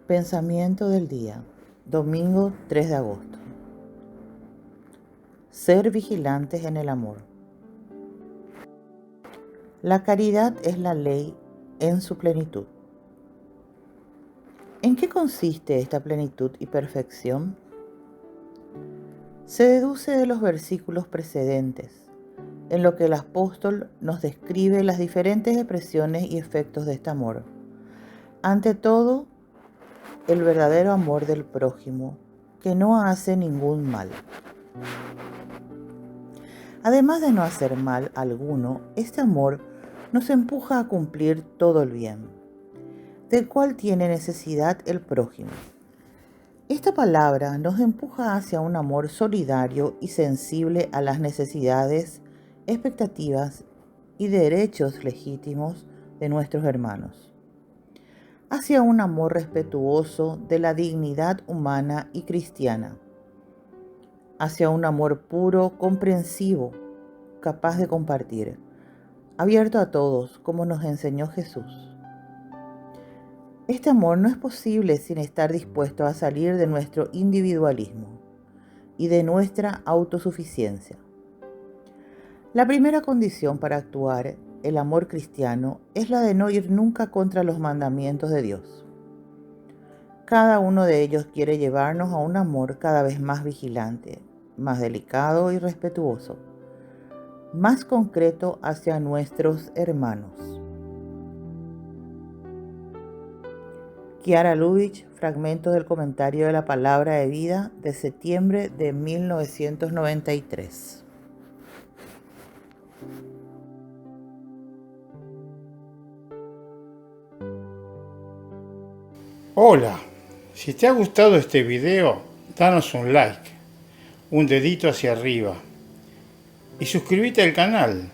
Pensamiento del día, domingo 3 de agosto. Ser vigilantes en el amor. La caridad es la ley en su plenitud. ¿En qué consiste esta plenitud y perfección? Se deduce de los versículos precedentes, en lo que el apóstol nos describe las diferentes expresiones y efectos de este amor. Ante todo, el verdadero amor del prójimo, que no hace ningún mal. Además de no hacer mal alguno, este amor nos empuja a cumplir todo el bien, del cual tiene necesidad el prójimo. Esta palabra nos empuja hacia un amor solidario y sensible a las necesidades, expectativas y derechos legítimos de nuestros hermanos, hacia un amor respetuoso de la dignidad humana y cristiana, hacia un amor puro, comprensivo, capaz de compartir, abierto a todos, como nos enseñó Jesús. Este amor no es posible sin estar dispuesto a salir de nuestro individualismo y de nuestra autosuficiencia. La primera condición para actuar el amor cristiano es la de no ir nunca contra los mandamientos de Dios. Cada uno de ellos quiere llevarnos a un amor cada vez más vigilante, más delicado y respetuoso, más concreto hacia nuestros hermanos. Chiara Lubich, fragmento del comentario de la Palabra de Vida de septiembre de 1993. Hola, si te ha gustado este video, danos un like, un dedito hacia arriba y suscríbete al canal.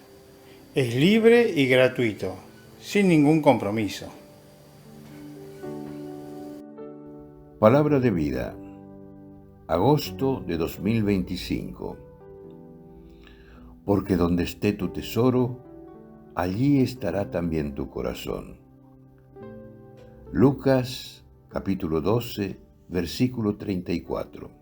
Es libre y gratuito, sin ningún compromiso. Palabra de vida, agosto de 2025. Porque donde esté tu tesoro, allí estará también tu corazón. Lucas capítulo 12, versículo 34.